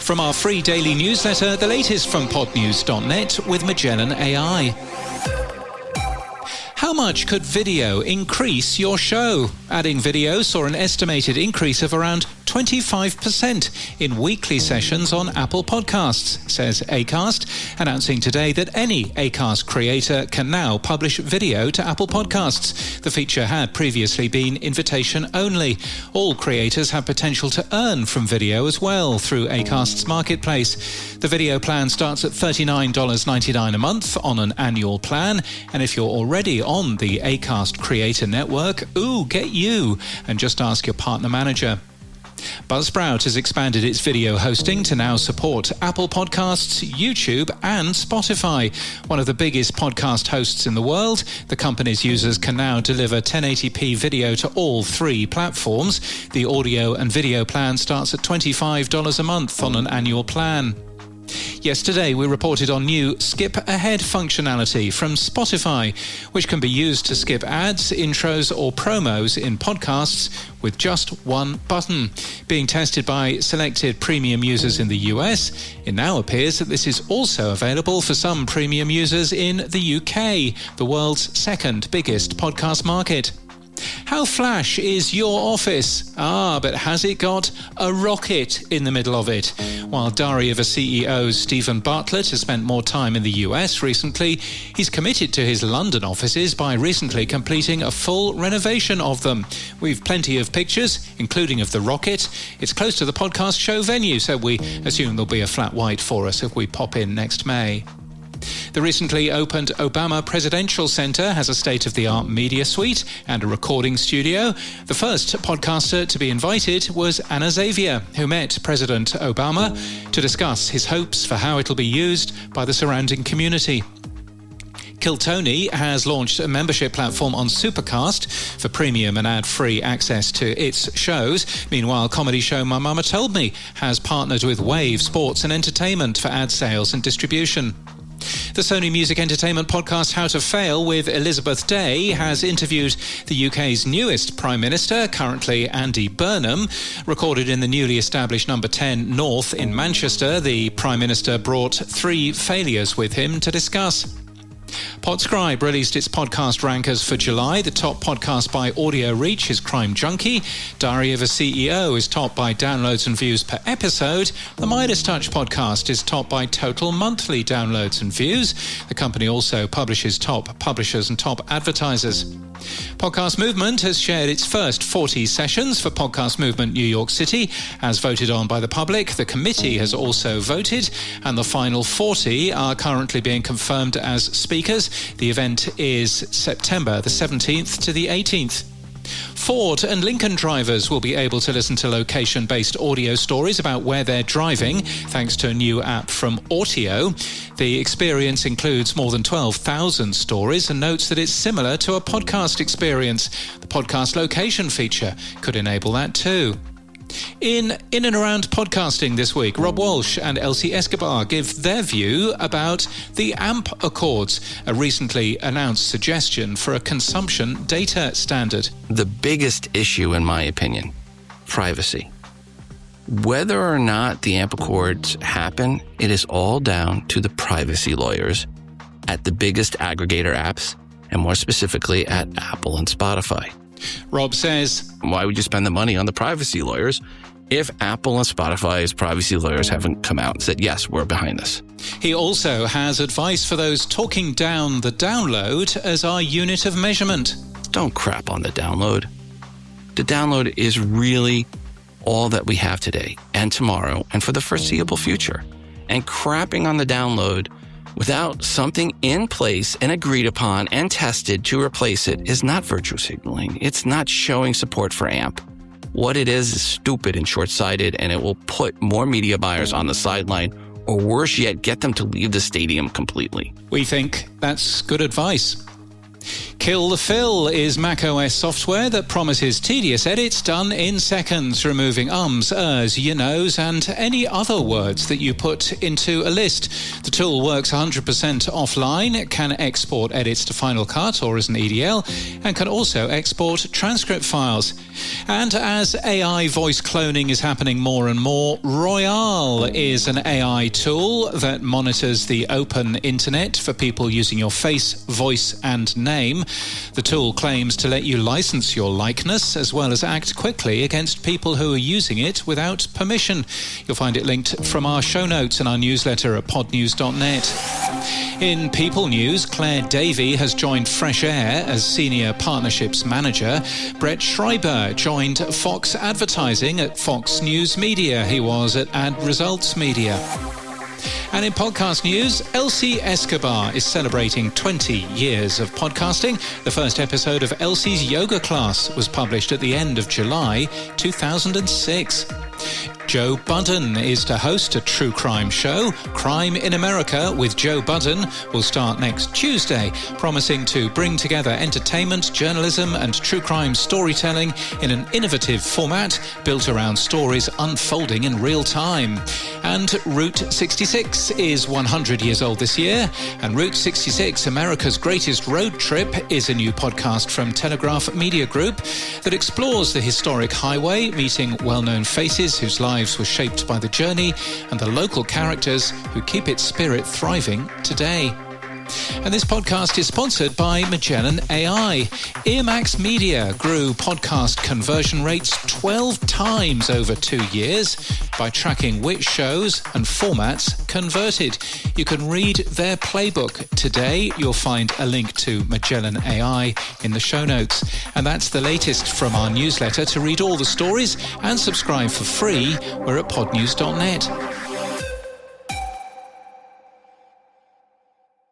From our free daily newsletter, the latest from podnews.net with Magellan AI. How much could video increase your show? Adding video saw an estimated increase of around 25% in weekly sessions on Apple Podcasts, says Acast, announcing today that any Acast creator can now publish video to Apple Podcasts. The feature had previously been invitation only. All creators have potential to earn from video as well through Acast's marketplace. The video plan starts at $39.99 a month on an annual plan, and if you're already on the Acast Creator Network, get you, and just ask your partner manager. Buzzsprout has expanded its video hosting to now support Apple Podcasts, YouTube and Spotify. One of the biggest podcast hosts in the world, the company's users can now deliver 1080p video to all three platforms. The audio and video plan starts at $25 a month on an annual plan. Yesterday, we reported on new skip ahead functionality from Spotify, which can be used to skip ads, intros or promos in podcasts with just one button. Being tested by selected premium users in the US, it now appears that this is also available for some premium users in the UK, the world's second biggest podcast market. How flash is your office? But has it got a rocket in the middle of it? While Diary of a CEO Stephen Bartlett has spent more time in the US recently, he's committed to his London offices by recently completing a full renovation of them. We've plenty of pictures, including of the rocket. It's close to the podcast show venue, so we assume there'll be a flat white for us if we pop in next May. The recently opened Obama Presidential Center has a state-of-the-art media suite and a recording studio. The first podcaster to be invited was Anna Xavier, who met President Obama to discuss his hopes for how it'll be used by the surrounding community. Kill Tony has launched a membership platform on Supercast for premium and ad-free access to its shows. Meanwhile, comedy show My Mama Told Me has partnered with Wave Sports and Entertainment for ad sales and distribution. The Sony Music Entertainment podcast How to Fail with Elizabeth Day has interviewed the UK's newest Prime Minister, currently Andy Burnham. Recorded in the newly established Number 10 North in Manchester, the Prime Minister brought 3 failures with him to discuss. Podscribe released its podcast rankers for July. The top podcast by audio reach is Crime Junkie. Diary of a CEO is topped by downloads and views per episode. The Midas Touch podcast is topped by total monthly downloads and views. The company also publishes top publishers and top advertisers. Podcast Movement has shared its first 40 sessions for Podcast Movement New York City, as voted on by the public. The committee has also voted, and the final 40 are currently being confirmed as speakers. The event is September the 17th to the 18th. Ford and Lincoln drivers will be able to listen to location-based audio stories about where they're driving, thanks to a new app from Autio. The experience includes more than 12,000 stories and notes that it's similar to a podcast experience. The podcast location feature could enable that too. In and around podcasting this week, Rob Walsh and Elsie Escobar give their view about the AMP Accords, a recently announced suggestion for a consumption data standard. The biggest issue, in my opinion, privacy. Whether or not the AMP Accords happen, it is all down to the privacy lawyers at the biggest aggregator apps, and more specifically at Apple and Spotify. Rob says, why would you spend the money on the privacy lawyers if Apple and Spotify's privacy lawyers haven't come out and said, yes, we're behind this? He also has advice for those talking down the download as our unit of measurement. Don't crap on the download. The download is really all that we have today and tomorrow and for the foreseeable future. And crapping on the download without something in place and agreed upon and tested to replace it is not virtue signaling. It's not showing support for AMP. What it is stupid and short-sighted, and it will put more media buyers on the sideline, or worse yet, get them to leave the stadium completely. We think that's good advice. Kill the Fill is macOS software that promises tedious edits done in seconds, removing ums, you knows, and any other words that you put into a list. The tool works 100% offline, can export edits to Final Cut or as an EDL, and can also export transcript files. And as AI voice cloning is happening more and more, Royale is an AI tool that monitors the open internet for people using your face, voice, and name. The tool claims to let you license your likeness as well as act quickly against people who are using it without permission. You'll find it linked from our show notes and our newsletter at podnews.net. In People News, Claire Davey has joined Fresh Air as Senior Partnerships Manager. Brett Schreiber joined Fox Advertising at Fox News Media. He was at Ad Results Media. And in podcast news, Elsie Escobar is celebrating 20 years of podcasting. The first episode of Elsie's yoga class was published at the end of July 2006. Joe Budden is to host a true crime show. Crime in America with Joe Budden will start next Tuesday, promising to bring together entertainment, journalism and true crime storytelling in an innovative format built around stories unfolding in real time. And Route 66 is 100 years old this year, and Route 66, America's Greatest Road Trip, is a new podcast from Telegraph Media Group that explores the historic highway, meeting well-known faces whose lives were shaped by the journey and the local characters who keep its spirit thriving today. And this podcast is sponsored by Magellan AI. Earmax Media grew podcast conversion rates 12 times over 2 years by tracking which shows and formats converted. You can read their playbook today. You'll find a link to Magellan AI in the show notes. And that's the latest from our newsletter. To read all the stories and subscribe for free, we're at podnews.net.